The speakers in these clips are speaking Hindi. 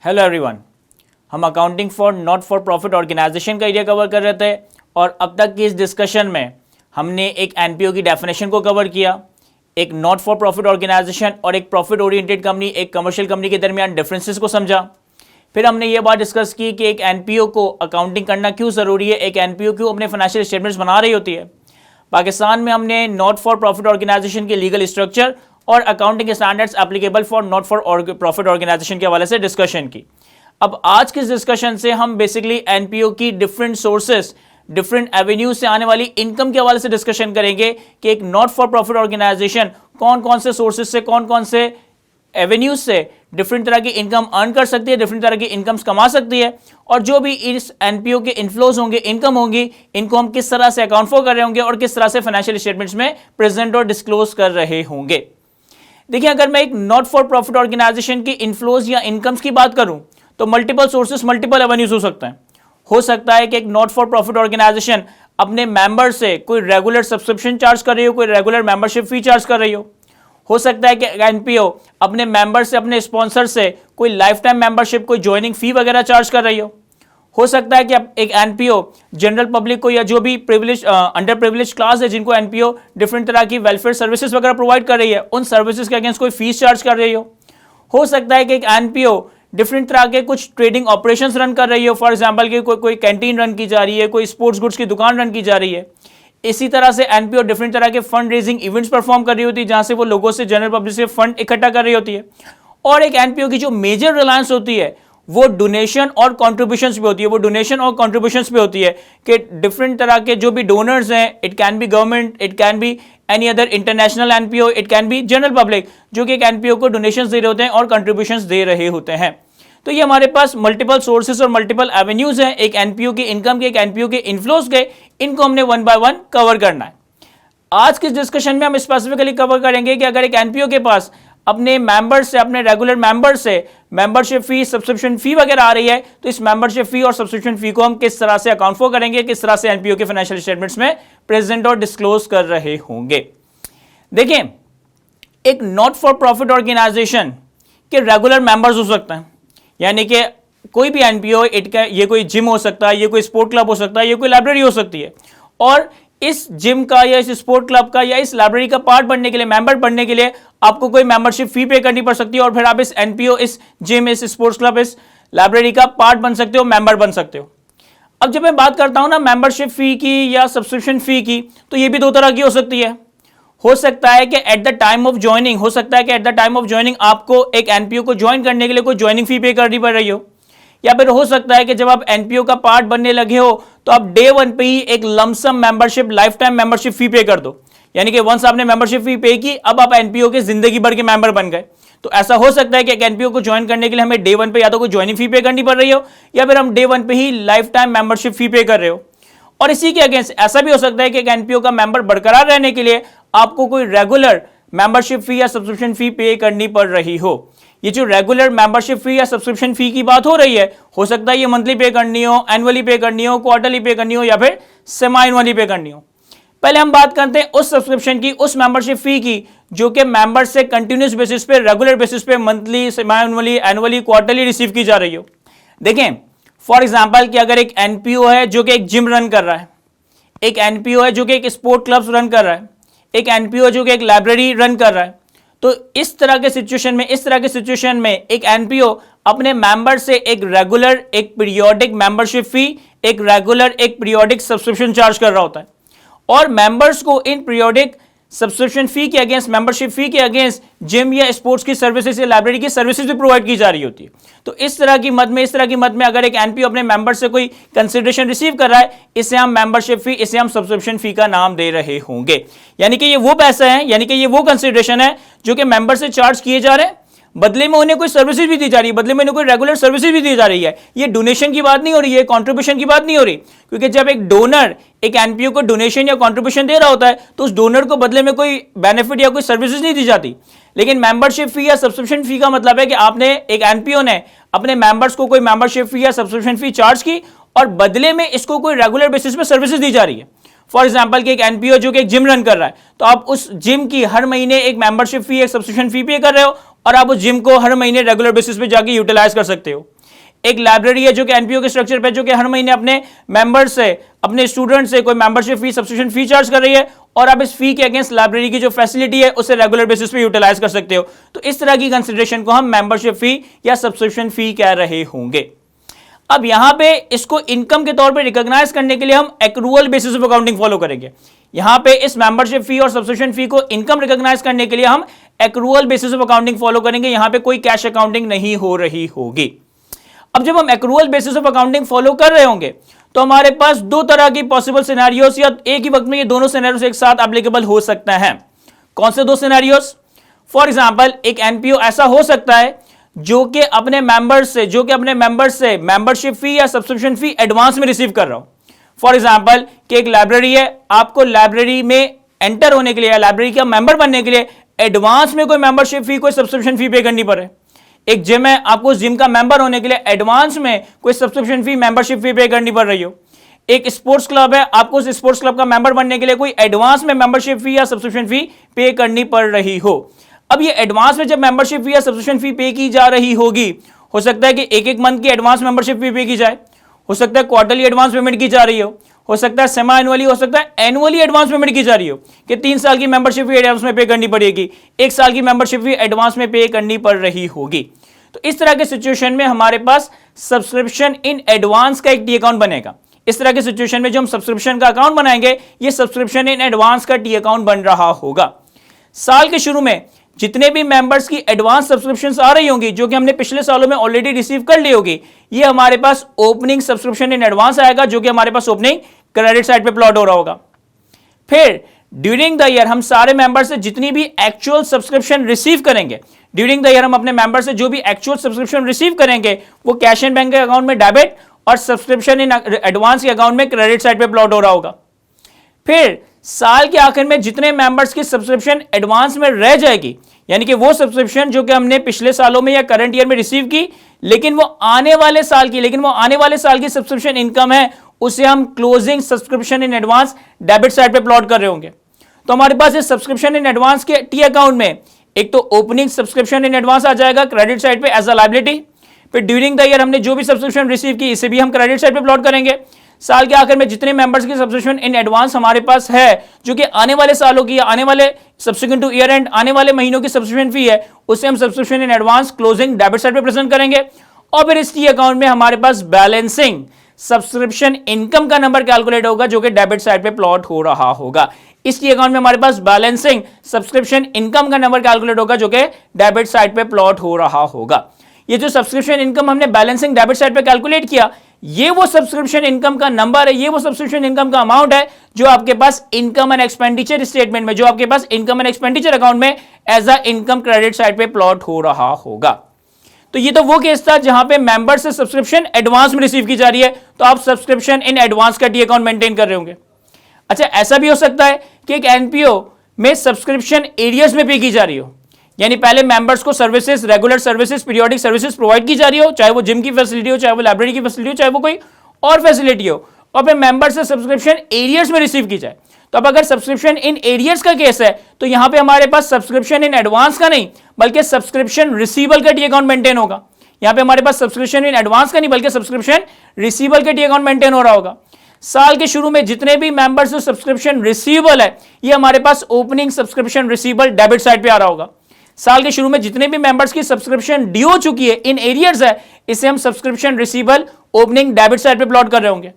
Hello everyone. हम accounting for not for profit organisation का एरिया कवर कर रहे थे और अब तक की इस डिस्कशन में हमने एक एनपीओ की डेफिनेशन को कवर किया, एक नॉट फॉर प्रॉफिट ऑर्गेनाइजेशन और एक प्रॉफिट ओरिएंटेड कंपनी, एक कमर्शियल कंपनी के दरमियान डिफरेंसेस को समझा। फिर हमने ये बात डिस्कस की कि एक एनपीओ को अकाउंटिंग करना क्यों ज़रूरी है, एक एनपीओ क्यों अपने फाइनेंशियल स्टेटमेंट्स बना रही होती है। पाकिस्तान में हमने नॉट फॉर प्रॉफिट ऑर्गेनाइजेशन के लीगल स्ट्रक्चर और accounting standards applicable for not for profit organisation के हवाले से डिस्कशन की। अब आज के इस डिस्कशन से हम बेसिकली एनपीओ की डिफरेंट सोर्सेस, डिफरेंट एवेन्यूज से आने वाली इनकम के हवाले से डिस्कशन करेंगे कि एक नॉट फॉर प्रॉफिट ऑर्गेनाइजेशन कौन कौन से सोर्सेज से, कौन कौन से एवेन्यूज से डिफरेंट तरह की इनकम अर्न कर सकती है, डिफरेंट तरह की इनकम्स कमा सकती है, और जो भी इस एनपीओ के इनफ्लोज होंगे, इनकम होंगी, इनको हम किस तरह से अकाउंट फॉर कर रहे होंगे और किस तरह से फाइनेंशियल स्टेटमेंट्स में प्रेजेंट और डिस्क्लोज कर रहे होंगे। देखिए, अगर मैं एक नॉट फॉर प्रॉफिट ऑर्गेनाइजेशन की इनफ्लोज या इनकम्स की बात करूं तो मल्टीपल सोर्सेस, मल्टीपल एवेन्यूज हो सकते हैं। हो सकता है कि एक नॉट फॉर प्रॉफिट ऑर्गेनाइजेशन अपने मेंबर से कोई रेगुलर सब्सक्रिप्शन चार्ज कर रही हो, कोई रेगुलर मेंबरशिप फी चार्ज कर रही हो सकता है कि एनपीओ अपने मेंबर से, अपने स्पॉन्सर से कोई लाइफ टाइम मेंबरशिप, कोई ज्वाइनिंग फी वगैरह चार्ज कर रही हो सकता है कि एक एनपीओ जनरल पब्लिक को या जो भी प्रिविलेज अंडर प्रिविलेज क्लास है जिनको एनपीओ डिफरेंट तरह की वेलफेयर सर्विसेज वगैरह प्रोवाइड कर रही है, उन सर्विसेज के अगेंस्ट कोई फीस चार्ज कर रही हो सकता है कि एक एनपीओ डिफरेंट तरह के कुछ ट्रेडिंग ऑपरेशंस रन कर रही हो। फॉर एग्जांपल कि कोई कैंटीन रन की जा रही है, कोई स्पोर्ट्स गुड्स की दुकान रन की जा रही है। इसी तरह से एनपीओ डिफरेंट तरह के फंड रेजिंग इवेंट्स परफॉर्म कर रही होती है जहां से वो लोगों से, जनरल पब्लिक से फंड इकट्ठा कर रही होती है। और एक एनपीओ की जो मेजर रिलायंस होती है वो डोनेशन और कॉन्ट्रीब्यूशंस पे होती है, वो डोनेशन और कॉन्ट्रीब्यूशंस पे होती है कि डिफरेंट तरह के जो भी डोनर्स हैं, it can be government, it can be any other international NPO, it can be general public, जो कि एक एनपीओ को डोनेशंस दे रहे होते हैं और कॉन्ट्रीब्यूशंस दे रहे होते हैं। तो ये हमारे पास मल्टीपल सोर्सेज और मल्टीपल एवेन्यूज हैं एक एनपीओ की इनकम के, एक एनपीओ के इनफ्लोज के। इनको हमने वन बाय वन कवर करना है। आज के डिस्कशन में हम स्पेसिफिकली कवर करेंगे कि अगर एक एनपीओ के पास अपने मेंबर से, अपने रेगुलर मेंबर से मेंबरशिप फी, सब्सक्रिप्शन फी वगैरह आ रही है तो इस मेंबरशिप फी और सब्सक्रिप्शन फी को हम किस तरह से अकाउंट फॉर करेंगे, किस तरह से एनपीओ के फाइनेंशियल स्टेटमेंट्स में प्रेजेंट और डिस्क्लोज कर रहे होंगे। देखिए, एक नॉट फॉर प्रॉफिट ऑर्गेनाइजेशन के रेगुलर मेंबर्स हो सकते हैं, यानी कि कोई भी एनपीओ, ये कोई जिम हो सकता है, ये कोई स्पोर्ट क्लब हो सकता है, ये कोई लाइब्रेरी हो सकती है, और इस जिम का या इस स्पोर्ट क्लब का या इस लाइब्रेरी का पार्ट बनने के लिए, मेंबर बनने के लिए आपको कोई मेंबरशिप फी पे करनी पड़ सकती है और फिर आप इस एनपीओ, इस जिम, इस स्पोर्ट्स क्लब, इस लाइब्रेरी का पार्ट बन सकते हो, मेंबर बन सकते हो। अब जब मैं बात करता हूं ना मेंबरशिप फी की या सब्सक्रिप्शन फी की, तो ये भी दो तरह की हो सकती है। हो सकता है कि at the time of joining, हो सकता है कि at the time of joining आपको एक एनपीओ को ज्वाइन करने के लिए कोई ज्वाइनिंग फी पे करनी पड़ रही हो, या फिर हो सकता है कि जब आप एनपीओ का पार्ट बनने लगे हो तो आप डे वन पे ही एक lump sum membership, life time membership फी पे कर दो, यानी कि वंस आपने मेंबरशिप फी पे की, अब आप एनपीओ के जिंदगी भर के मेंबर बन गए। तो ऐसा हो सकता है कि एक एनपीओ को ज्वाइन करने के लिए हमें डे वन पे या तो कोई ज्वाइनिंग फी पे करनी पड़ रही हो, या फिर हम डे वन पे ही लाइफ टाइम मेंबरशिप फी पे कर रहे हो। और इसी के अगेंस्ट ऐसा भी हो सकता है कि एक एनपीओ का मेंबर बरकरार रहने के लिए आपको कोई रेगुलर मेंबरशिप फी या सब्सक्रिप्शन फी पे करनी पड़ रही हो। ये जो रेगुलर मेंबरशिप फी या सब्सक्रिप्शन फी की बात हो रही है, हो सकता है ये मंथली पे करनी हो, एनुअली पे करनी हो, क्वार्टरली पे करनी हो, या फिर सेमी एनुअली पे करनी हो। पहले हम बात करते हैं उस सब्सक्रिप्शन की, उस मेंबरशिप फी की जो कि मेंबर से कंटिन्यूस बेसिस पे, रेगुलर बेसिस पे monthly, semi annually, annually, quarterly receive की जा रही हो। देखें, फॉर एग्जाम्पल कि अगर एक एनपीओ है जो कि एक जिम रन कर रहा है, एक एनपीओ है जो कि एक स्पोर्ट क्लब्स रन कर रहा है, एक एनपीओ जो कि एक लाइब्रेरी रन कर रहा है, तो इस तरह के सिचुएशन में एक एनपीओ अपने मेंबर से एक रेगुलर, एक पीरियोडिक मेंबरशिप फी, एक रेगुलर, एक पीरियोडिक सब्सक्रिप्शन चार्ज कर रहा होता है, और मेंबर्स को इन पीरियोडिक सब्सक्रिप्शन फी के अगेंस्ट, मेंबरशिप फी के अगेंस्ट जिम या स्पोर्ट्स की सर्विसेज या लाइब्रेरी की सर्विसेज भी प्रोवाइड की जा रही होती है। तो इस तरह की मद में अगर एक एनपीओ अपने मेंबर से कोई कंसिडरेशन रिसीव कर रहा है, इसे हम मेंबरशिप फी, इसे हम सब्सक्रिप्शन फी का नाम दे रहे होंगे। यानी कि ये वो पैसा है, यानी कि ये वो कंसिडरेशन है जो कि मेंबर से चार्ज किए जा रहे हैं, बदले में उन्हें कोई सर्विसेज भी दी जा रही है, बदले में उन्हें कोई रेगुलर सर्विसेज भी दी जा रही है। ये डोनेशन की बात नहीं हो रही है, कंट्रीब्यूशन की बात नहीं हो रही, क्योंकि जब एक डोनर एक एनपीओ को डोनेशन या कंट्रीब्यूशन दे रहा होता है तो उस डोनर को बदले में कोई बेनिफिट या कोई सर्विसेज नहीं दी जाती। लेकिन मेंबरशिप फी या सब्सक्रिप्शन फी का मतलब है कि आपने, एक एनपीओ ने अपने मेंबर्स को कोई मेंबरशिप फी या सब्सक्रिप्शन फी चार्ज की और बदले में इसको कोई रेगुलर बेसिस पे सर्विसेज दी जा रही है। फॉर एग्जाम्पल कि एक एनपीओ जो कि एक जिम रन कर रहा है, तो आप उस जिम की हर महीने एक मेंबरशिप फी, एक सब्सक्रिप्शन फी पे कर रहे हो और आप उस जिम को हर महीने रेगुलर बेसिस पे जाके यूटिलाइज कर सकते हो। एक लाइब्रेरी है जो कि एनपीओ के स्ट्रक्चर पे, जो कि हर महीने अपने मेंबर से, अपने स्टूडेंट से कोई membership fee, subscription fee charge कर रही है, और आप इस फी के अगेंस्ट लाइब्रेरी की जो फैसिलिटी है उसे रेगुलर बेसिस पे यूटिलाइज कर सकते हो। तो इस तरह की कंसिडरेशन को हम मेंबरशिप फी या सब्सक्रिप्शन फी कह रहे होंगे। अब यहां पे इसको इनकम के तौर पे रिकॉग्नाइज करने के लिए हम accrual basis of accounting follow करेंगे। यहां पे इस मेंबरशिप फी और सब्सक्रिप्शन फी को इनकम रिकॉग्नाइज करने के लिए हम accrual basis of accounting follow करेंगे। यहां पे कोई कैश अकाउंटिंग नहीं हो रही होगी। अब जब हम accrual basis of accounting follow कर रहे होंगे तो हमारे पास दो तरह की पॉसिबल सिनेरियोस, या एक ही वक्त में ये दोनों सिनेरियोस एक साथ एप्लीकेबल हो सकते हैं। कौन से दो सिनेरियोस? फॉर एग्जांपल, एक एनपीओ ऐसा हो सकता है जो कि अपने मेंबर्स से मेंबरशिप फी या सब्सक्रिप्शन फी एडवांस में रिसीव कर रहा हो। फॉर एग्जांपल कि एक लाइब्रेरी है, आपको लाइब्रेरी में एंटर होने के लिए या लाइब्रेरी का मेंबर बनने के लिए एडवांस में कोई मेंबरशिप फी, कोई सब्सक्रिप्शन फी पे करनी पड़े। एक जिम है, आपको जिम का मेंबर होने के लिए एडवांस में कोई सब्सक्रिप्शन फी, मेंबरशिप फी पे करनी पड़ रही हो। एक स्पोर्ट्स क्लब है, आपको उस स्पोर्ट्स क्लब का मेंबर बनने के लिए कोई एडवांस में मेंबरशिप फी या सब्सक्रिप्शन फी पे करनी पड़ रही हो। अब ये एडवांस में जब मेंबरशिप फी या सब्सक्रिप्शन फी पे की जा रही होगी, हो सकता है कि एक मंथ की एडवांस मेंबरशिप फी पे की जाए, हो सकता है क्वार्टरली एडवांस पेमेंट की जा रही हो सकता है सेमी एनुअली, हो सकता है एनुअली एडवांस पेमेंट की जा रही हो कि 3 साल की मेंबरशिप फी एडवांस में पे करनी पड़ेगी, 1 साल की मेंबरशिप फी एडवांस में पे करनी पड़ रही होगी। तो इस तरह के सिचुएशन में हमारे पास सब्सक्रिप्शन इन एडवांस का एक टी अकाउंट बनेगा। इस तरह के सिचुएशन में जो हम सब्सक्रिप्शन का अकाउंट बनाएंगे, ये सब्सक्रिप्शन इन एडवांस का टी अकाउंट बन रहा होगा। साल के शुरू में जितने भी मेंबर्स की एडवांस सब्सक्रिप्शंस आ रही होंगी, जो कि हमने पिछले सालों में ऑलरेडी रिसीव कर ली होगी, ये हमारे पास ओपनिंग सब्सक्रिप्शन इन एडवांस आएगा, जो कि हमारे पास ओपनिंग क्रेडिट साइड पे प्लॉट हो रहा होगा। फिर ड्यूरिंग द ईयर हम सारे मेंबर से जितनी भी एक्चुअल सब्सक्रिप्शन रिसीव करेंगे, ड्यूरिंग द ईयर हम अपने मेंबर से जो भी एक्चुअल सब्सक्रिप्शन रिसीव करेंगे, वो कैश एंड बैंक के अकाउंट में डेबिट और सब्सक्रिप्शन इन एडवांस के अकाउंट में क्रेडिट साइड पे प्लॉट हो रहा होगा। फिर साल के आखिर में जितने मेंबर्स की सब्सक्रिप्शन एडवांस में रह जाएगी, यानी कि वो सब्सक्रिप्शन जो कि हमने पिछले सालों में या करंट ईयर में रिसीव की, लेकिन वो आने वाले साल की सब्सक्रिप्शन इनकम है, उसे हम closing subscription in advance debit side पे प्लॉट कर रहे होंगे। तो हमारे पास इस सब्सक्रिप्शन इन एडवांस के टी अकाउंट में एक तो ओपनिंग सब्सक्रिप्शन इन एडवांस आ जाएगा क्रेडिट साइड पे एज अ लायबिलिटी। फिर ड्यूरिंग द ईयर हमने जो भी सब्सक्रिप्शन रिसीव की, इसे भी हम क्रेडिट साइड पे प्लॉट करेंगे। साल के आखिर में जितने मेंबर्स की सब्सक्रिप्शन इन एडवांस हमारे पास है, जो कि आने वाले सालों की, आने वाले सब्सिक्वेंट टू ईयर एंड आने वाले महीनों की सब्सक्रिप्शन फी है, उसे हम subscription in advance closing debit side पे प्रेजेंट करेंगे। और फिर इस टी अकाउंट में हमारे पास बैलेंसिंग सब्सक्रिप्शन इनकम का नंबर कैलकुलेट होगा, जो कि डेबिट साइड पे प्लॉट हो रहा होगा। इस टी अकाउंट में हमारे पास बैलेंसिंग सब्सक्रिप्शन इनकम का नंबर कैलकुलेट होगा, जो कि डेबिट साइड पे प्लॉट हो रहा होगा। ये जो सब्सक्रिप्शन इनकम हमने बैलेंसिंग डेबिट साइड पे कैलकुलेट किया, ये वो सब्सक्रिप्शन इनकम का नंबर है, ये वो सब्सक्रिप्शन इनकम का अमाउंट है जो आपके पास इनकम एंड एक्सपेंडिचर स्टेटमेंट में, जो आपके पास इनकम एंड एक्सपेंडिचर अकाउंट में as a income credit side पे प्लॉट हो रहा होगा। तो ये तो वो केस था जहां पे मेंबर से सब्सक्रिप्शन एडवांस में रिसीव की जा रही है, तो आप सब्सक्रिप्शन इन एडवांस का टी अकाउंट मेंटेन कर रहे होंगे। अच्छा, ऐसा भी हो सकता है कि एक एनपीओ में सब्सक्रिप्शन एरियर्स में पे की जा रही हो, यानी पहले मेंबर्स को services, regular services, periodic services provide की जा रही हो, चाहे वो जिम की फैसिलिटी हो, चाहे वो लाइब्रेरी की फैसिलिटी हो, चाहे वो कोई और फैसिलिटी हो, और फिर मेंबर से सब्सक्रिप्शन एरियर्स में रिसीव की जाए। तो अब अगर सब्सक्रिप्शन इन एरियर्स का केस है, तो यहां पे हमारे पास सब्सक्रिप्शन इन एडवांस का नहीं, बल्कि सब्सक्रिप्शन रिसीवल का टी अकाउंट मेंटेन होगा। यहां पे हमारे पास सब्सक्रिप्शन इन एडवांस का नहीं, बल्कि सब्सक्रिप्शन रिसीवल का टी अकाउंट मेंटेन हो रहा होगा। साल के शुरू में जितने भी मेंबर्स से सब्सक्रिप्शन रिसीवल है, ये हमारे पास opening subscription receivable debit side पे आ रहा होगा। साल के शुरू में जितने भी मेंबर्स की सब्सक्रिप्शन ड्यू हो चुकी है, इन एरियर्स है, इसे हम सब्सक्रिप्शन रिसीवल ओपनिंग डेबिट साइड पे प्लॉट कर रहे होंगे।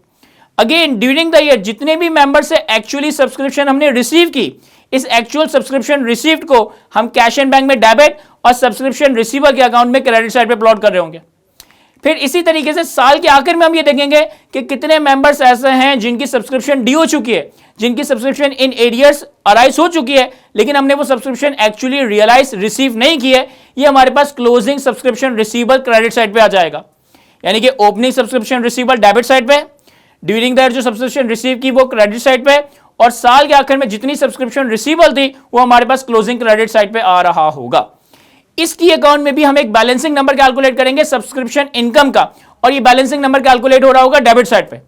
अगेन ड्यूरिंग द ईयर जितने भी मेंबर से एक्चुअली सब्सक्रिप्शन हमने रिसीव की, इस एक्चुअल सब्सक्रिप्शन रिसीव्ड को हम कैश एंड बैंक में डेबिट और सब्सक्रिप्शन रिसीवर के अकाउंट में क्रेडिट साइड पे प्लॉट कर रहे होंगे। फिर इसी तरीके से साल के आखिर में हम ये देखेंगे कि कितने मेंबर्स ऐसे हैं जिनकी सब्सक्रिप्शन ड्यू हो चुकी है, जिनकी सब्सक्रिप्शन इन एरियर्स अराइज हो चुकी है, लेकिन हमने वो सब्सक्रिप्शन एक्चुअली रियलाइज रिसीव नहीं की है। ये हमारे पास closing subscription receivable credit side पे आ जाएगा, यानी कि opening subscription receivable debit side पे, ड्यूरिंग द ईयर जो सब्सक्रिप्शन रिसीव की वो क्रेडिट साइड पे, और साल के आखिर में जितनी सब्सक्रिप्शन रिसीवल थी वो हमारे पास क्लोजिंग क्रेडिट साइड पे आ रहा होगा। इस टी अकाउंट में भी हम एक बैलेंसिंग नंबर कैलकुलेट करेंगे सब्सक्रिप्शन इनकम का, और ये बैलेंसिंग नंबर कैलकुलेट हो रहा होगा डेबिट साइड पे।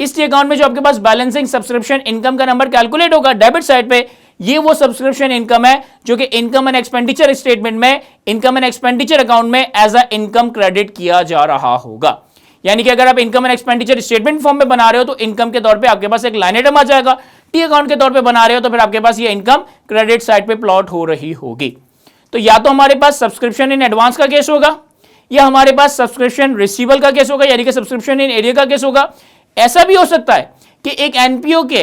इस टी अकाउंट में जो आपके पास बैलेंसिंग सब्सक्रिप्शन इनकम का नंबर कैलकुलेट होगा डेबिट साइड पे, ये वो सब्सक्रिप्शन इनकम है जो कि इनकम एंड एक्सपेंडिचर स्टेटमेंट में, इनकम एंड एक्सपेंडिचर अकाउंट में एज अ इनकम क्रेडिट किया जा रहा होगा। यानी कि अगर आप income and expenditure statement form में बना रहे हो तो इनकम के तौर पे आपके पास एक लाइन आइटम आ जाएगा, टी अकाउंट के तौर पे बना रहे हो तो फिर आपके पास ये इनकम क्रेडिट साइड पे प्लॉट हो रही होगी। तो या तो हमारे पास सब्सक्रिप्शन इन एडवांस का केस होगा या हमारे पास सब्सक्रिप्शन रिसीवेबल का केस होगा, यानी कि सब्सक्रिप्शन इन एरिया का केस होगा। ऐसा भी हो सकता है कि एक एनपीओ के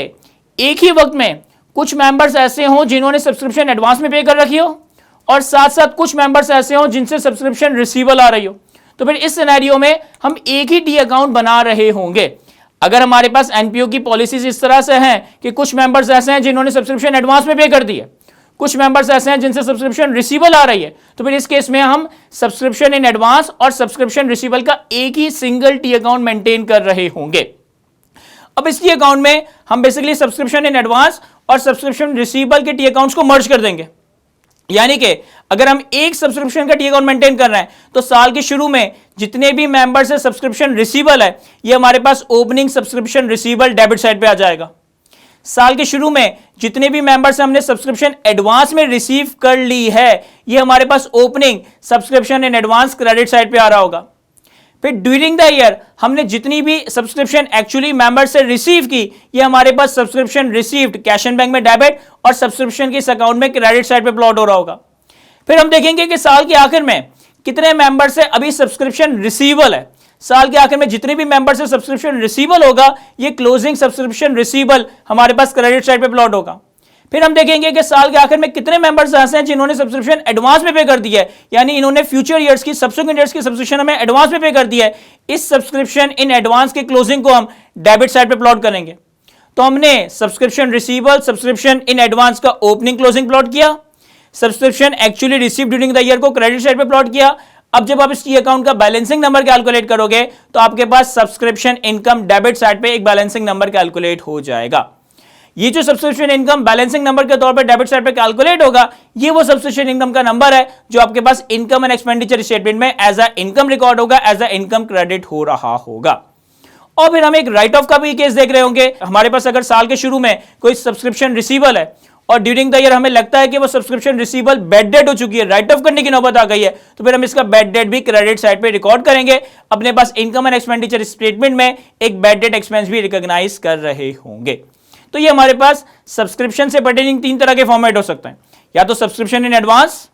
एक ही वक्त में कुछ मेंबर्स ऐसे हों जिन्होंने सब्सक्रिप्शन एडवांस में पे कर रखी हो और साथ साथ कुछ मेंबर्स ऐसे हों जिनसे सब्सक्रिप्शन रिसीवेबल आ रही हो। तो फिर इस सिनेरियो में हम एक ही टी अकाउंट बना रहे होंगे। अगर हमारे पास एनपीओ की पॉलिसीज इस तरह से हैं कि कुछ मेंबर्स ऐसे हैं जिन्होंने सब्सक्रिप्शन एडवांस में पे कर दी है, कुछ मेंबर्स ऐसे हैं जिनसे सब्सक्रिप्शन रिसीवेबल आ रही है, तो फिर इस केस में हम सब्सक्रिप्शन इन एडवांस और सब्सक्रिप्शन रिसीवेबल का एक ही सिंगल टी अकाउंट मेंटेन कर रहे होंगे। अब इस टी अकाउंट में हम बेसिकली सब्सक्रिप्शन इन एडवांस और सब्सक्रिप्शन रिसीवेबल के टी अकाउंट्स को मर्ज कर देंगे। यानी कि अगर हम एक सब्सक्रिप्शन का टी अकाउंट मेंटेन कर रहे हैं तो साल के शुरू में जितने भी मेंबर्स से सब्सक्रिप्शन रिसीवेबल है ये हमारे पास opening subscription receivable debit side पे आ जाएगा। साल के शुरू में जितने भी मेंबर्स हमने सब्सक्रिप्शन एडवांस में रिसीव कर ली है ये हमारे पास opening subscription in advance credit side पे आ रहा होगा। फिर ड्यूरिंग द ईयर हमने जितनी भी सब्सक्रिप्शन एक्चुअली मेंबर से रिसीव की ये हमारे पास subscription received cash and bank में डेबिट और सब्सक्रिप्शन के इस अकाउंट में क्रेडिट साइड पे प्लॉट हो रहा होगा। फिर हम देखेंगे कि साल के आखिर में कितने मेंबर से अभी सब्सक्रिप्शन रिसीवेबल है। साल के आखिर में जितने भी मेंबर से सब्सक्रिप्शन रिसीवेबल होगा ये क्लोजिंग सब्सक्रिप्शन रिसीवेबल हमारे पास क्रेडिट साइड पे प्लॉट होगा। फिर हम देखेंगे कि साल के आखिर में कितने मेंबर्स ऐसे हैं जिन्होंने सब्सक्रिप्शन एडवांस में पे कर दिया है, यानी इन्होंने फ्यूचर ईयर्स की सब्सिक्वेंट ईयर्स की सब्सक्रिप्शन हमें एडवांस में पे कर दिया है। इस सब्सक्रिप्शन इन एडवांस के क्लोजिंग को हम डेबिट साइड पे प्लॉट करेंगे। तो हमने subscription receivable, subscription in advance का ओपनिंग क्लोजिंग प्लॉट किया, subscription actually receive during the year को क्रेडिट साइड पे प्लॉट किया। अब जब आप इस टी अकाउंट का बैलेंसिंग नंबर कैलकुलेट करोगे तो आपके पास सब्सक्रिप्शन इनकम डेबिट साइड पे एक बैलेंसिंग नंबर कैलकुलेट हो जाएगा। ये जो सब्सक्रिप्शन इनकम बैलेंसिंग नंबर के तौर पे डेबिट साइड पे कैलकुलेट होगा ये वो सब्सक्रिप्शन इनकम का नंबर है जो आपके पास इनकम एंड एक्सपेंडिचर स्टेटमेंट में एज अ इनकम रिकॉर्ड होगा, एज अ इनकम क्रेडिट हो रहा होगा। और फिर हम एक राइट ऑफ का भी केस देख रहे होंगे। हमारे पास अगर साल के शुरू में कोई सब्सक्रिप्शन रिसीवेबल है और ड्यूरिंग द ईयर हमें लगता है कि वो सब्सक्रिप्शन रिसीवेबल बैड डेट हो चुकी है, राइट ऑफ करने की नौबत आ गई है, तो फिर हम इसका बैड डेट भी क्रेडिट साइड पे रिकॉर्ड करेंगे। अपने पास इनकम एंड एक्सपेंडिचर स्टेटमेंट में एक बैड डेट एक्सपेंस भी रिकॉग्नाइज कर रहे होंगे। तो ये हमारे पास सब्सक्रिप्शन से पर्टेनिंग तीन तरह के फॉर्मेट हो सकते हैं, या तो सब्सक्रिप्शन इन एडवांस,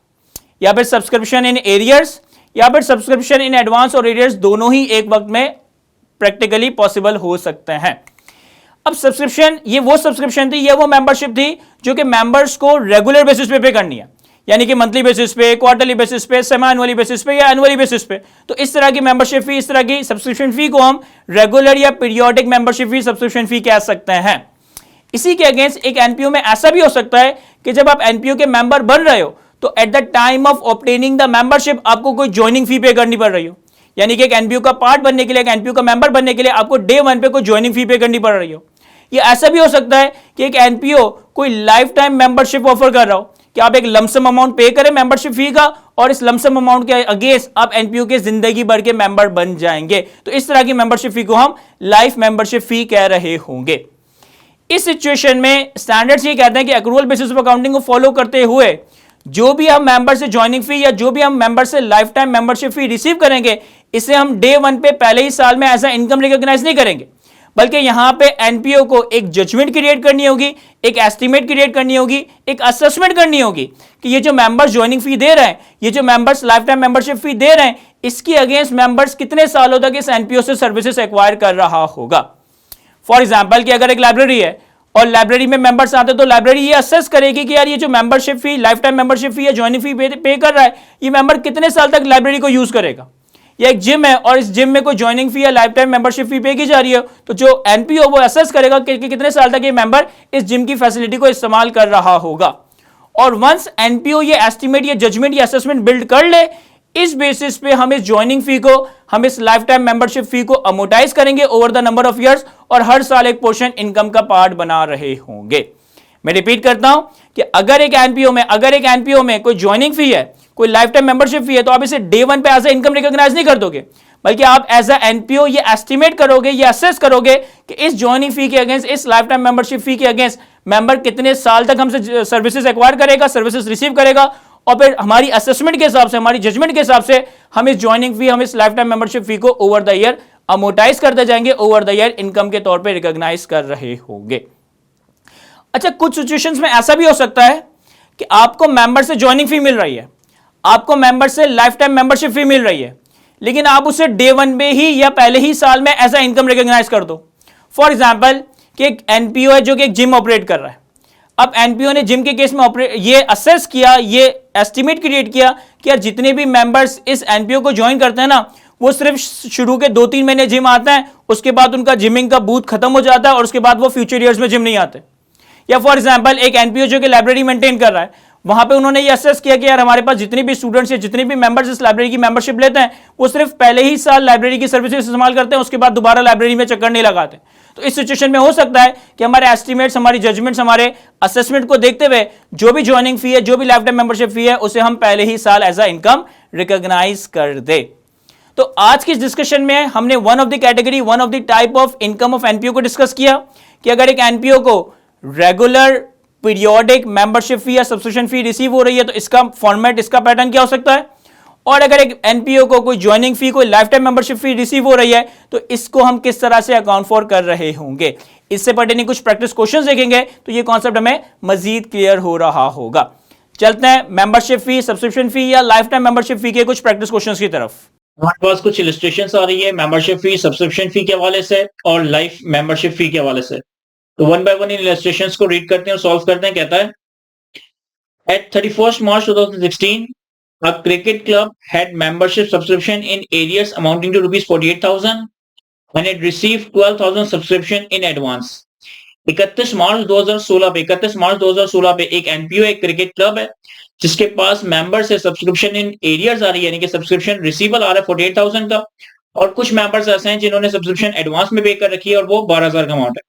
या फिर सब्सक्रिप्शन इन एरियर्स, या फिर सब्सक्रिप्शन इन एडवांस और एरियर्स दोनों ही एक वक्त में प्रैक्टिकली पॉसिबल हो सकते हैं। अब सब्सक्रिप्शन ये वो सब्सक्रिप्शन थी, ये वो मेंबरशिप थी जो कि मेंबर्स को रेगुलर बेसिस पे करनी है, यानी कि मंथली बेसिस पे, क्वार्टरली बेसिस पे, सेमी एनुअली बेसिस पे या एनुअली बेसिस पे। तो इस तरह की मेंबरशिप फी, इस तरह की सब्सक्रिप्शन फी को हम रेगुलर या पीरियोडिक मेंबरशिप फी, सब्सक्रिप्शन फी कह सकते हैं। इसी के अगेंस्ट एक एनपीओ में ऐसा भी हो सकता है कि जब आप एनपीओ के मेंबर बन रहे हो तो at the time of obtaining the membership आपको कोई ज्वाइनिंग फी पे करनी पड़ रही हो, यानी कि एक एनपीओ का पार्ट बनने के लिए, एक एनपीओ का मेंबर बनने के लिए आपको डे 1 पे कोई ज्वाइनिंग फी पे करनी पड़ रही हो। ये ऐसा भी हो सकता है कि एक एनपीओ कोई लाइफ टाइम मेंबरशिप ऑफर कर रहा हो कि आप एक लमसम अमाउंट पे करें मेंबरशिप फी का और इस लमसम अमाउंट के अगेंस्ट आप एनपीओ के जिंदगी भर के मेंबर बन जाएंगे। तो इस तरह की मेंबरशिप फी को हम लाइफ मेंबरशिप फी कह रहे होंगे। इस सिचुएशन में स्टैंडर्ड्स ये कहते हैं कि एक्रूअल बेसिस ऑफ अकाउंटिंग को फॉलो करते हुए जो भी हम मेंबर से ज्वाइनिंग फी या जो भी हम मेंबर से लाइफ टाइम मेंबरशिप फी रिसीव करेंगे इसे हम डे 1 पे पहले ही साल में ऐसा इनकम रिकॉग्नाइज नहीं करेंगे, बल्कि यहां पे एनपीओ को एक जजमेंट क्रिएट करनी होगी, एक एस्टीमेट क्रिएट करनी होगी, एक असेसमेंट करनी होगी कि ये जो मेंबर्स ज्वाइनिंग फी दे रहे हैं, ये जो members life time membership fee दे रहे हैं, इसकी अगेंस्ट मेंबर्स कितने सालों तक इस एनपीओ से सर्विसेज एक्वायर कर रहा होगा। फॉर एग्जाम्पल कि अगर एक लाइब्रेरी है और लाइब्रेरी में मेंबर्स आते हैं तो लाइब्रेरी ये असेस करेगी कि यार ये जो membership fee, life time membership फी या ज्वाइनिंग फी पे कर रहा है, ये मेंबर कितने साल तक लाइब्रेरी को यूज करेगा। या एक जिम है और इस जिम में कोई ज्वाइनिंग फी या लाइफ टाइम मेंबरशिप फी पे की जा रही है, तो जो एनपीओ वो असेस करेगा कि कितने साल तक ये मेंबर इस जिम की फैसिलिटी को इस्तेमाल कर रहा होगा। और वंस एनपीओ ये एस्टीमेट, ये जजमेंट, ये असेसमेंट बिल्ड कर ले, इस बेसिस पे हम इस ज्वाइनिंग फी को, हम इस लाइफ टाइम मेंबरशिप फी को अमोर्टाइज करेंगे over the number of years और हर साल एक पोर्शन इनकम का पार्ट बना रहे होंगे। मैं रिपीट करता हूं कि अगर एक एनपीओ में कोई ज्वाइनिंग फी है, कोई लाइफ टाइम मेंबरशिप फी है, तो आप इसे डे 1 पे एज ए इनकम रिकॉग्नाइज नहीं कर दोगे, बल्कि आप एज ए एनपीओ ये एस्टीमेट करोगे, ये असेस करोगे कि इस ज्वाइनिंग फी के अगेंस्ट, इस लाइफ टाइम मेंबरशिप फी के अगेंस्ट मेंबर कितने साल तक हमसे सर्विसेज एक्वायर करेगा, सर्विसेज रिसीव करेगा, और फिर हमारी असेसमेंट के हिसाब से, हमारी जजमेंट के हिसाब से हम इस ज्वाइनिंग फी, हम इस लाइफ टाइम मेंबरशिप फी को ओवर द ईयर अमोर्टाइज करते जाएंगे, ओवर द ईयर इनकम के तौर पे रिकॉग्नाइज कर रहे होंगे। अच्छा, कुछ सिचुएशंस में ऐसा भी हो सकता है कि आपको मेंबर से ज्वाइनिंग फी मिल रही है, आपको मेंबर से लाइफ टाइम मेंबरशिप फी मिल रही है, लेकिन आप उसे डे वन में ही या पहले ही साल में एज अ इनकम रिकॉग्नाइज कर दो। फॉर एग्जांपल कि एक एनपीओ है जो कि एक जिम ऑपरेट कर रहा है। अब एनपीओ ने जिम के केस में ये असेस किया, ये एस्टिमेट क्रिएट किया कि यार जितने भी मेंबर्स इस एनपीओ को ज्वाइन करते हैं ना, वो सिर्फ शुरू के 2-3 महीने जिम आते हैं, उसके बाद उनका जिमिंग का बूथ खत्म हो जाता है और उसके बाद वो फ्यूचर ईयर्स में जिम नहीं आते। या फॉर एग्जांपल एक एनपीओ जो कि लाइब्रेरी मेंटेन कर रहा है, वहां पे उन्होंने ये असेस किया कि यार हमारे पास जितने भी स्टूडेंट्स या जितने भी मेंबर्स इस लाइब्रेरी की मेंबरशिप लेते हैं, वो सिर्फ पहले ही साल लाइब्रेरी की सर्विसेज इस्तेमाल करते हैं, उसके बाद दोबारा लाइब्रेरी में चक्कर नहीं लगाते। तो इस सिचुएशन में हो सकता है कि हमारे एस्टिमेट्स, हमारी जजमेंट्स, हमारे असेसमेंट को देखते हुए जो भी ज्वाइनिंग फी है, जो भी लाइफ टाइम मेंबरशिप फी है, उसे हम पहले ही साल एज अ इनकम रिकॉग्नाइज कर दे। तो आज की इस डिस्कशन में हमने one of the category, one of the type of income of NPO को डिस्कस किया कि अगर एक एनपीओ को रेगुलर पीरियोडिक मेंबरशिप फी या सब्सक्रिप्शन फी रिसीव हो रही है तो इसका फॉर्मेट, इसका पैटर्न क्या हो सकता है, और अगर एक एनपीओ को कोई ज्वाइनिंग फी, कोई लाइफ टाइम मेंबरशिप फी रिसीव हो रही है तो इसको हम किस तरह से अकाउंट फॉर कर रहे होंगे। इससे पर्टेनिंग कुछ प्रैक्टिस क्वेश्चंस देखेंगे तो ये कॉन्सेप्ट हमें मजीद क्लियर हो रहा होगा। चलते हैं मेंबरशिप फी, सब्सक्रिप्शन फी या लाइफ टाइम मेंबरशिप फी के कुछ प्रैक्टिस क्वेश्चंस की तरफ। हमारे पास कुछ इलस्ट्रेशंस आ रही है मेंबरशिप फी, सब्सक्रिप्शन फी के हवाले से और लाइफ मेंबरशिप फी के हवाले से। तो one by one in illustrations को रीड करते हैं और सॉल्व करते हैं। कहता है At 31st March 2016, a cricket club had membership subscription in arrears amounting to rupees 48,000 and it received 12,000 subscription in advance. 31 मार्च 2016 पे एक एनपीओ, एक क्रिकेट क्लब है जिसके पास मेंबर से सब्सक्रिप्शन इन एरियर्स आ रही है, यानी कि सब्सक्रिप्शन रिसीवल आ रहा है 48,000 का, और कुछ मेंबर्स ऐसे हैं जिन्होंने सब्सक्रिप्शन एडवांस में पे कर रखी है और वो 12,000 का अमाउंट है।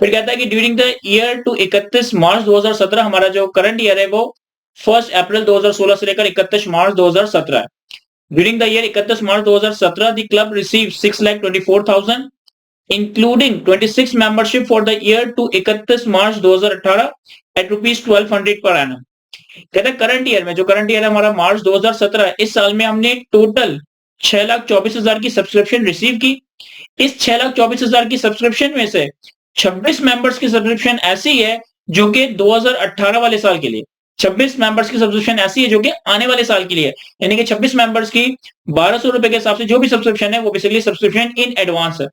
फिर कहता है कि during the year to 31 March 2017, हमारा जो करंट ईयर है वो 1 अप्रैल 2016 से लेकर 31 मार्च 2017 है। During the year 31 March 2017 the club receive 6,24,000 including 26 membership for the year to 31 March 2018 at ₹1200 per annum. कहता है करंट ईयर में, जो करंट ईयर है हमारा मार्च 2017 है, इस साल में हमने टोटल 6,24,000 की सब्सक्रिप्शन रिसीव की। इस 6,24,000 की सब्सक्रिप्शन में से 26 मेंबर्स की सब्सक्रिप्शन ऐसी है जो कि 2018 वाले साल के लिए, 26 मेंबर्स की सब्सक्रिप्शन ऐसी है जो कि आने वाले साल के लिए, यानी कि 26 मेंबर्स की 1,200 रुपए के हिसाब से जो भी सब्सक्रिप्शन है वो बेसिकली सब्सक्रिप्शन इन एडवांस है।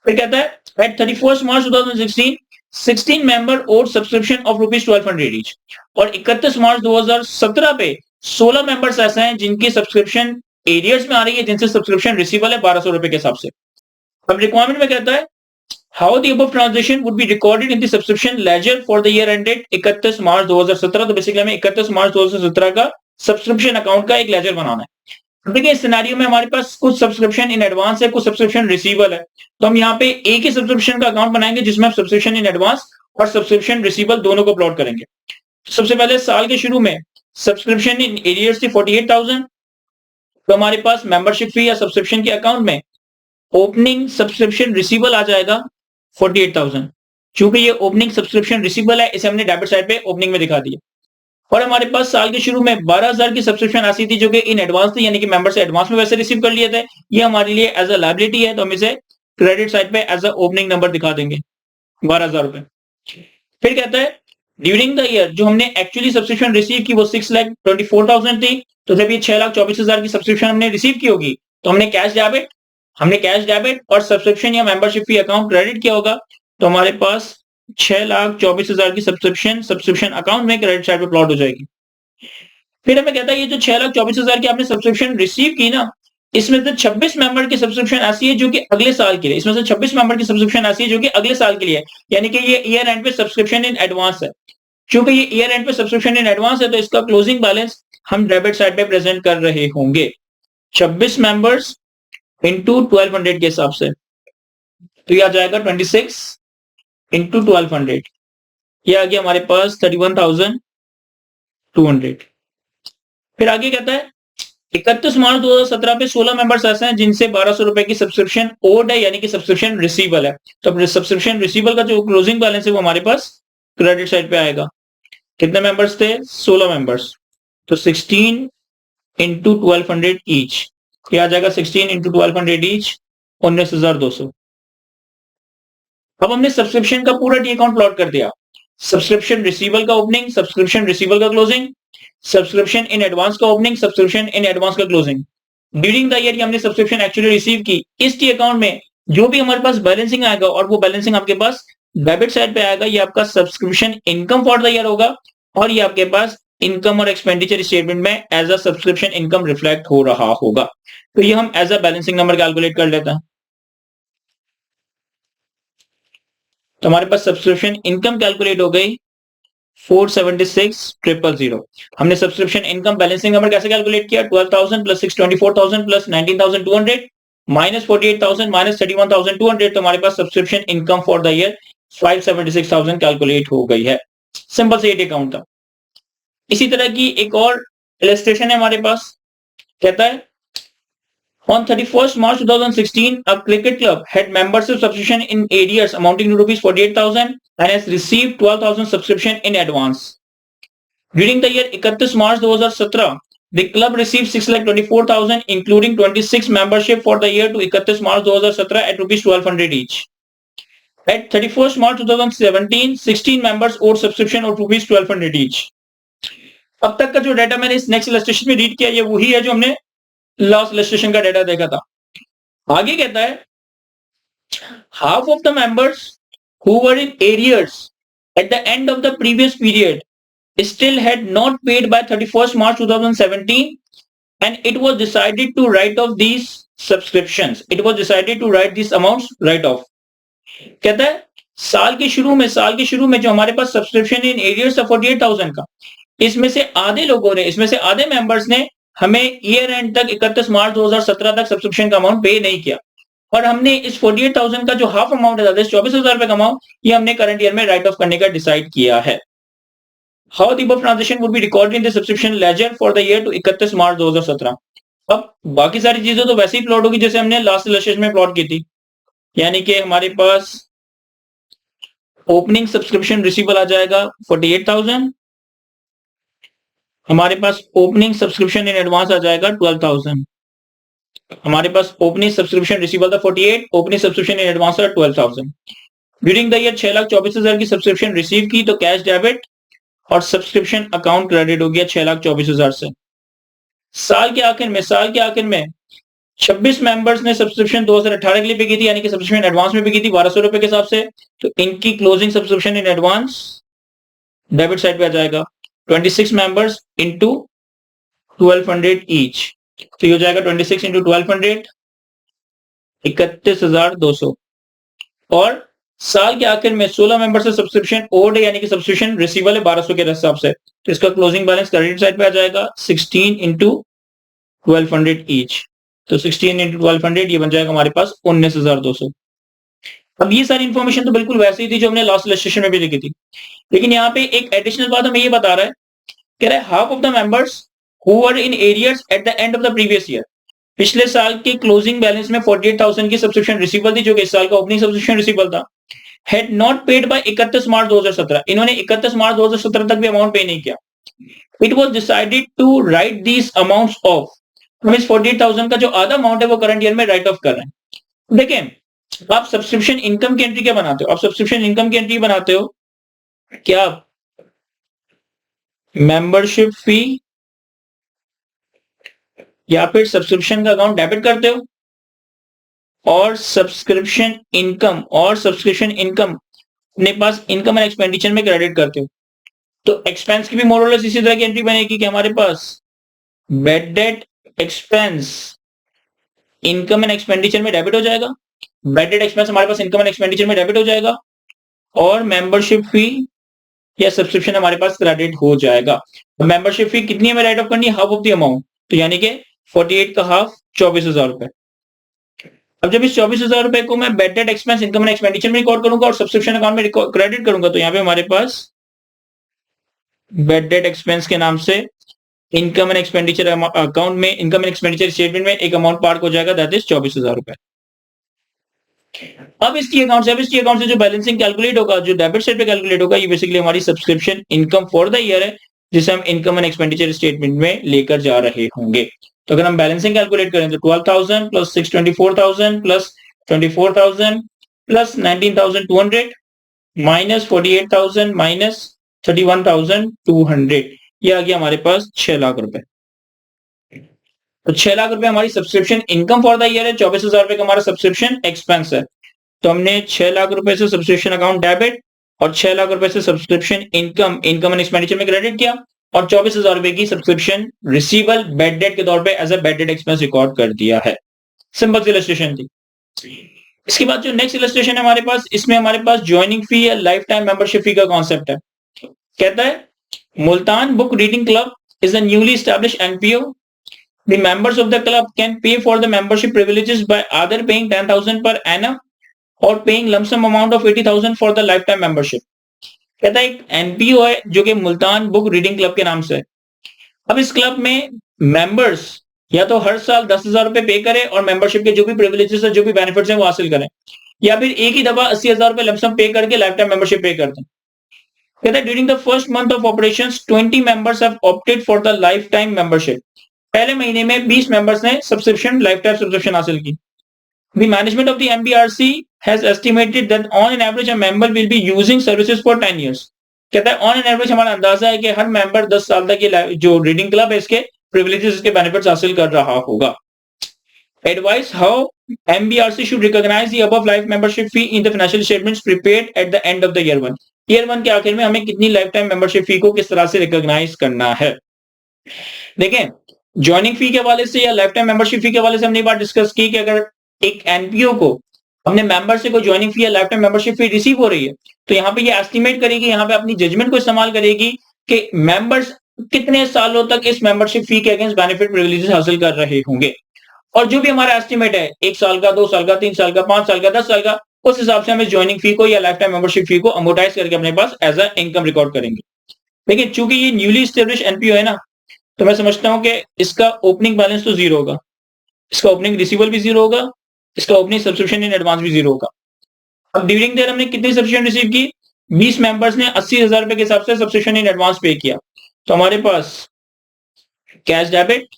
फिर कहता है एट 31 मार्च 2016 16 मेंबर और सब्सक्रिप्शन ऑफ ₹1200 ईच, और 31 मार्च 2017 पे 16 मेंबर्स ऐसे हैं जिनकी सब्सक्रिप्शन एरियर्स में आ रही है, जिनसे सब्सक्रिप्शन रिसीवल है 1,200 रुपए के हिसाब से। अब रिक्वायरमेंट में कहता है How the above transaction would be recorded in the subscription ledger for the year ended 31 March 2017। तो बेसिकली हमें 31 मार्च 2017 का सब्सक्रिप्शन अकाउंट का एक लेजर बनाना है। देखिए इस सिनेरियो में हमारे पास कुछ सब्सक्रिप्शन इन एडवांस है, कुछ सब्सक्रिप्शन रिसीवल है, तो हम यहाँ पे एक ही सब्सक्रिप्शन का अकाउंट बनाएंगे जिसमें हम सब्सक्रिप्शन इन एडवांस और सब्सक्रिप्शन रिसीवल दोनों को प्लॉट करेंगे। सबसे पहले साल के शुरू में सब्सक्रिप्शन इन एरियर्स थी 48,000, तो हमारे पास मेंबरशिप फी या सब्सक्रिप्शन के अकाउंट में ओपनिंग सब्सक्रिप्शन रिसीवल आ जाएगा 48,000। चूंकि ये ओपनिंग सब्सक्रिप्शन रिसीवल है, इसे हमने डेबिट साइड पे ओपनिंग में दिखा दिया। और हमारे पास साल के शुरू में 12,000 की सब्सक्रिप्शन ऐसी थी जो कि इन एडवांस थी, यानी कि मेंबर से एडवांस में वैसे रिसीव कर लिए थे। ये हमारे लिए एज अ लायबिलिटी है, तो हम इसे क्रेडिट साइड पे एज अ ओपनिंग नंबर दिखा देंगे 12,000 रुपए। फिर कहता है ड्यूरिंग द ईयर जो हमने एक्चुअली सब्सक्रिप्शन रिसीव की वो 6,24,000 थी, तो जब ये 6,24,000 की सब्सक्रिप्शन हमने रिसीव की होगी तो हमने कैश डेबिट और सब्सक्रिप्शन या मेंबरशिप फी अकाउंट क्रेडिट किया होगा, तो हमारे पास 6,24,000 की सब्सक्रिप्शन अकाउंट में क्रेडिट साइड पे प्लॉट हो जाएगी। फिर हमें कहता है ये जो 6,24,000 की आपने सब्सक्रिप्शन रिसीव की ना, इसमें से 26 मेंबर की सब्सक्रिप्शन ऐसी है जो कि अगले साल के लिए, इसमें से 26 मेंबर की सब्सक्रिप्शन ऐसी है जो कि अगले साल के लिए, यानी कि ये ईयर एंड पे सब्सक्रिप्शन इन एडवांस है। क्योंकि ये ईयर एंड पे सब्सक्रिप्शन इन एडवांस है तो इसका क्लोजिंग बैलेंस हम डेबिट साइड पे प्रेजेंट कर रहे होंगे 26 मेंबर्स इंटू 1200 के हिसाब से, तो ये आ जाएगा 26 इंटू 1200, ये आ गया हमारे पास 31,200। फिर आगे कहता है 31 मार्च 2017 पे 16 मेंबर्स ऐसे हैं जिनसे 1,200 रुपए की सब्सक्रिप्शन ओड है, यानी कि सब्सक्रिप्शन रिसीवल है। तो सब्सक्रिप्शन रिसीवल का जो क्लोजिंग बैलेंस है वो हमारे पास क्रेडिट साइड पे आएगा। कितने मेंबर्स थे? 16 मेंबर्स। तो 16 इंटू 1200 ईच, ये आ जाएगा 16 इंटू 1200 ईच, 19,200। अब हमने सब्सक्रिप्शन का पूरा टी अकाउंट प्लॉट कर दिया। सब्सक्रिप्शन रिसीवल का ओपनिंग, सब्सक्रिप्शन रिसीवल का क्लोजिंग, सब्सक्रिप्शन इन एडवांस का ओपनिंग, सब्सक्रिप्शन इन एडवांस का क्लोजिंग। ड्यूरिंग द ईयर हमने सब्सक्रिप्शन एक्चुअली रिसीव की। इस टी अकाउंट में जो भी हमारे पास बैलेंसिंग आएगा और वो बैलेंसिंग आपके पास डेबिट साइड पे आएगा, ये आपका subscription income for the year होगा और ये आपके पास इनकम और एक्सपेंडिचर स्टेटमेंट में as a subscription income reflect हो रहा होगा। तो ये हम as a balancing number calculate कर लेते हैं। तो हमारे पास सब्सक्रिप्शन इनकम कैलकुलेट हो गई 476,000। हमने सब्सक्रिप्शन इनकम बैलेंसिंग नंबर कैसे कैलकुलेट किया? 12,000 प्लस 624,000 प्लस 19,200 माइनस 48,000 माइनस 31,200। तो हमारे पास subscription income for the year 576,000 calculate हो गई है। सिंपल से ये अकाउंट था। इसी तरह की एक और इलस्ट्रेशन है हमारे पास। कहता है on 31st March 2016, a cricket club had membership subscription in arrears amounting to rupees 48,000 and has received 12,000 subscription in advance. During the year 31 March 2017, the club received 6,24,000 including 26 membership for the year to 31 March 2017 at rupees 1,200 each. At 31st March 2017, 16 members owed subscription of rupees 1,200 each. अब तक का जो डाटा मैंने इस नेक्स्ट इलस्ट्रेशन में रीड किया, ये वही है जो हमने लास्ट इलस्ट्रेशन का डाटा देखा था। आगे कहता है half of the members who were in arrears at the end of the previous period still had not paid by 31st March 2017 and it was decided to write off these subscriptions. It was decided to write these amounts write off. कहता है साल के शुरू में जो हमारे पास सब्सक्रिप्शन इन एरियर्स था 48,000 का, इसमें से आधे लोगों ने, इसमें से आधे मेंबर्स ने हमें ईयर एंड तक 31 मार्च 2017 तक सब्सक्रिप्शन का अमाउंट पे नहीं किया और हमने इस 48,000 का जो हाफ अमाउंट है, 24,000 रुपए का अमाउंट, ये हमने करंट ईयर में राइट ऑफ करने का डिसाइड किया है। How the above transaction would be recorded in the subscription ledger for the year to 31 March 2017। अब बाकी सारी चीजें तो वैसे ही प्लॉट होगी जैसे हमने लास्ट इलस्ट्रेशन में प्लॉट की थी, यानी कि हमारे पास ओपनिंग सब्सक्रिप्शन रिसीवल आ जाएगा 48,000, हमारे पास ओपनिंग सब्सक्रिप्शन इन एडवांस आ जाएगा 12,000, हमारे पास ओपनिंग सब्सक्रिप्शन रिसीवल था 48, ओपनिंग सब्सक्रिप्शन इन एडवांस था 12,000। ड्यूरिंग द ईयर 6,24,000 की सब्सक्रिप्शन रिसीव की तो कैश डेबिट और सब्सक्रिप्शन अकाउंट क्रेडिट हो गया 6,24,000 से। साल के आखिर में 26 मेंबर्स ने सब्सक्रिप्शन 2018 के लिए पे की थी, यानी कि सब्सक्रिप्शन एडवांस में पे की थी 1,200 रुपए के हिसाब से, तो इनकी closing subscription in advance debit side पे आ जाएगा 26 मेंबर्स इंटू 1,200 ईच, तो ये हो जाएगा 26 इंटू 1,200 31,200। और साल के आखिर में 16 मेंबर से सब्सक्रिप्शन ओड है, यानी कि सब्सक्रिप्शन रिसीवल है 1,200 के हिसाब से, तो इसका क्लोजिंग बैलेंस क्रेडिट साइड पे आ जाएगा 16 इंटू 1,200 ईच, तो 16 इंटू 1,200 ये बन जाएगा हमारे पास 19,200। अब ये सारी इंफॉर्मेशन तो बिल्कुल वैसे ही थी जो हमने लास्ट इलस्ट्रेशन में भी लिखी थी, लेकिन यहाँ पे एक एडिशनल बात हमें ये बता रहा है, कह रहा है half of the members who were in arrears at the end of the previous year, पिछले साल के क्लोजिंग बैलेंस में 48,000 की सब्सक्रिप्शन रिसीवल थी जो कि इस साल का ओपनिंग सब्सक्रिप्शन रिसीवल था, had not paid by 31 March 2017, इन्होंने 31 मार्च 2017 तक भी अमाउंट पे नहीं किया। It was decided to write these amounts off, हम इस 48,000 का जो आधा अमाउंट है वो करंट ईयर में राइट ऑफ कर रहे हैं। देखें आप सब्सक्रिप्शन इनकम की एंट्री क्या बनाते हो? आप सब्सक्रिप्शन इनकम की एंट्री बनाते हो क्या मेंबरशिप फी या फिर सब्सक्रिप्शन का अकाउंट डेबिट करते हो और सब्सक्रिप्शन इनकम अपने पास इनकम एंड एक्सपेंडिचर में क्रेडिट करते हो। तो एक्सपेंस की भी मोरलेस इसी तरह की एंट्री बनेगी कि हमारे पास bad debt expense income and expenditure में डेबिट हो जाएगा, बैड डेट एक्सपेंस हमारे पास इनकम एंड एक्सपेंडिचर में डेबिट हो जाएगा और मेंबरशिप फी या सब्सक्रिप्शन हमारे पास क्रेडिट हो जाएगा। मेंबरशिप फी कितनी हमें राइट ऑफ करनी है? हाफ ऑफ द अमाउंट, तो यानी कि 48 का हाफ 24,000 रुपए। अब जब इस 24,000 रुपए को मैं bad debt expense income and expenditure में रिकॉर्ड करूंगा और सब्सक्रिप्शन अकाउंट में क्रेडिट करूंगा, तो यहाँ पे हमारे पास बैड डेट एक्सपेंस के नाम से इनकम एंड एक्सपेंडिचर अकाउंट में, इनकम एंड एक्सपेंडिचर स्टेटमेंट में एक अमाउंट पार्क हो जाएगा, दैट इज 24,000 रुपए। अब इस टी अकाउंट से जो बैलेंसिंग कैलकुलेट होगा, जो डेबिट साइड पे कैलकुलेट होगा, ये बेसिकली हमारी subscription income for the year है, जिसे हम इनकम एंड एक्सपेंडिचर स्टेटमेंट में लेकर जा रहे होंगे। तो अगर हम बैलेंसिंग कैलकुलेट करें तो 12,000 plus 624,000 plus 24,000 plus 19,200 minus 48,000 minus 31,200, ये आ गया हमारे पास 6 लाख रुपए। तो 6 लाख रुपए हमारी subscription income for the year है, 24,000 रुपए का हमारा सब्सक्रिप्शन एक्सपेंस है। तो हमने 6 लाख रुपए से सब्सक्रिप्शन अकाउंट डेबिट और 6 लाख रुपए से सब्सक्रिप्शन इनकम एंड एक्सपेंडिचर में क्रेडिट किया, और 24,000 रुपए की सब्सक्रिप्शन रिसीवेबल बैड डेट के तौर पे as a bad debt expense record कर दिया है। सिंपल सी इलस्ट्रेशन थी। इसके बाद जो नेक्स्ट इलस्ट्रेशन है हमारे पास, इसमें हमारे पास ज्वाइनिंग फी या लाइफ टाइम मेंबरशिप फी का कॉन्सेप्ट है। कहता है Multan book reading club is a newly established NPO. The members of the club can pay for the membership privileges by either paying 10,000 per annum or paying lump sum amount of 80,000 for the lifetime membership। कहता है एक एनपीओ है जो कि मुल्तान बुक रीडिंग क्लब के नाम से है। अब इस क्लब में मेंबर्स या तो हर साल 10,000 रुपए पे करें और मेंबरशिप के जो भी प्रिविलेजेस है, जो भी बेनिफिट्स हैं वो हासिल करें, या फिर एक ही दफा 80,000 रुपए लमसम पे करके लाइफ टाइम मेंबरशिप पे कर दें। कहता है during the first month of operations 20 members have opted for the life time membership. पहले महीने में 20 मेंबर्स ने सब्सक्रिप्शन लाइफ टाइम सब्सक्रिप्शन हासिल की। The management of the MBRC has estimated that on an average a member will be using services for 10 years। कहता है ऑन एन एवरेज हमारा अंदाजा है कि हर मेंबर 10 साल तक ये जो रीडिंग क्लब है इसके प्रिविलेजेस, इसके बेनिफिट्स हासिल कर रहा होगा। Advice how MBRC should recognize the above life membership fee in the financial statements prepared at the end of the year 1। Year 1 के आखिर में हमें कितनी लाइफ टाइम मेंबरशिप फी को किस तरह से रिकॉग्नाइज करना है। देखें, ज्वाइनिंग फी के हवाले से या लाइफ टाइम मेंबरशिप फी के हवाले से हमने बात डिस्कस की कि अगर एक एनपीओ को हमने मेंबर से कोई ज्वाइनिंग फी या लाइफ टाइम मेंबरशिप फी रिसीव हो रही है, तो यहाँ पे ये एस्टिमेट करेगी, यहाँ पे अपनी जजमेंट को इस्तेमाल करेगी कि मेंबर्स कितने सालों तक इस मेंबरशिप फी के अगेंस्ट बेनिफिट प्रिविलेजेस हासिल कर रहे होंगे, और जो भी हमारा एस्टिमेट है 1 साल का, 2 साल का, 3 साल का, 5 साल का, 10 साल का, उस हिसाब से हम इस ज्वाइनिंग फी को या लाइफ टाइम मेंबरशिप फी को अमोर्टाइज करके अपने पास एज अ इनकम रिकॉर्ड करेंगे। लेकिन चूंकि ये न्यूली एस्टेब्लिश एनपीओ है ना, तो मैं समझता हूं कि इसका ओपनिंग बैलेंस तो जीरो होगा, इसका ओपनिंग रिसीवेबल भी जीरो होगा, इसका ओपनिंग सब्सक्रिप्शन इन एडवांस भी जीरो होगा। अब ड्यूरिंग देयर हमने कितनी सब्सक्रिप्शन रिसीव की, 20 मेंबर्स ने 80,000 रुपए के हिसाब से सब्सक्रिप्शन इन एडवांस पे किया। तो हमारे पास कैश डेबिट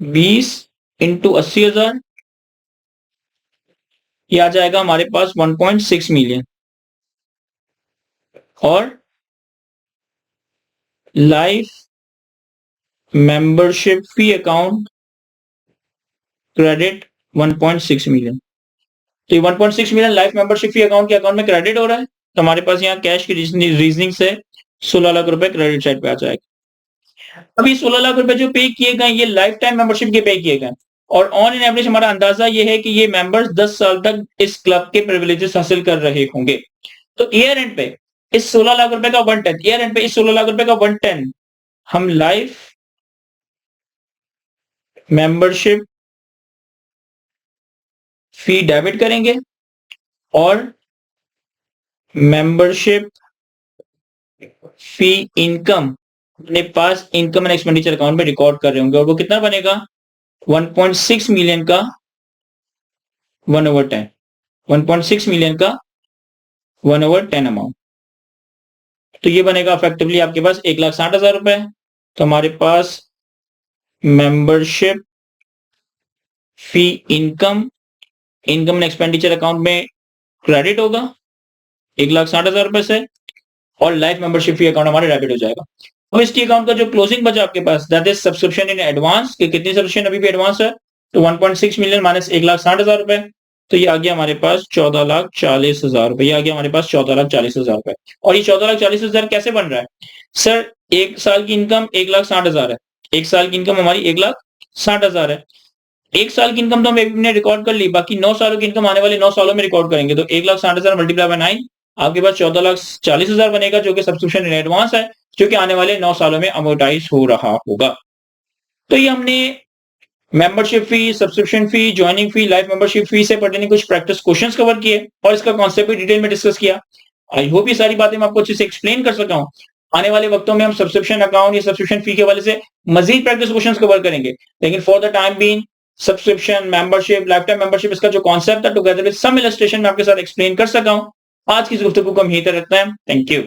20 इंटू 80,000, ये आ जाएगा हमारे पास 1.6 मिलियन, और life membership fee account credit 1.6 million. तो ये 1.6 million life membership fee account के अकाउंट में क्रेडिट हो रहा है, तो हमारे पास यहाँ कैश की रीजनिंग से 16 लाख रुपए क्रेडिट साइड पे आ जाएगा। अभी 16 लाख रुपए जो पे किए गए ये लाइफ टाइम मेंबरशिप के पे किए गए, और ऑन एन एवरेज हमारा अंदाजा ये है कि ये मेंबर्स 10 साल तक इस क्लब के प्रिविलेजेस हासिल कर रहे होंगे। तो ईयर एंड पे इस 16 लाख रुपए का 1/10, ईयर एंड पे इस 16 लाख रुपए का 1/10 हम लाइफ मेंबरशिप फी डेबिट करेंगे, और मेंबरशिप फी इनकम अपने पास इनकम एंड एक्सपेंडिचर अकाउंट में रिकॉर्ड कर रहे होंगे, और वो कितना बनेगा 1.6 मिलियन का 1/10, 1.6 मिलियन का 1/10 अमाउंट। तो ये बनेगा इफेक्टिवली आपके पास 1,60,000 रुपए। तो हमारे पास membership fee income and expenditure account में क्रेडिट होगा 1,60,000 रुपए से, और लाइफ मेंबरशिप फी अकाउंट हमारे डेबिट हो जाएगा। अब इस टी अकाउंट का जो क्लोजिंग बचा आपके पास, that is subscription in advance, कि कितनी सब्सक्रिप्शन अभी भी एडवांस है, तो 1.6 मिलियन माइनस 1,60,000 रुपए, तो ये आ गया हमारे पास 14,40,000 रुपए। ये आ गया हमारे पास 14,40,000 रुपए। और ये 14,40,000 कैसे बन रहा है सर? एक साल की इनकम 1,60,000 है, एक साल की इनकम हमारी 1,60,000 है। एक साल की इनकम तो हमने रिकॉर्ड कर ली, बाकी 9 सालों की इनकम आने वाले 9 सालों में रिकॉर्ड करेंगे। तो 1,60,000 मल्टीप्लाई बाय 9 आपके पास 14,40,000 बनेगा, जो कि सब्सक्रिप्शन इन एडवांस है, जो कि आने वाले 9 सालों में अमोर्टाइज हो रहा होगा। तो ये हमने membership fee, subscription fee, joining fee, life membership fee से पर्टेनिंग कुछ प्रैक्टिस क्वेश्चंस कवर किए, और इसका कॉन्सेप्ट भी डिटेल में डिस्कस किया। आई होप ये सारी बातें मैं आपको अच्छे से एक्सप्लेन कर सका हूं। आने वाले वक्तों में हम सब्सक्रिप्शन अकाउंट या सब्सक्रिप्शन फी के हवाले से मजीद प्रैक्टिस क्वेश्चंस कवर करेंगे, लेकिन for the time being subscription, membership, life time membership, इसका जो कॉन्सेप्ट है टुगेदर विद सम इलस्ट्रेशन मैं आपके साथ एक्सप्लेन कर सका हूं। आज की इस गुफ्तगू को हम यहीं तक रखते हैं। Thank you.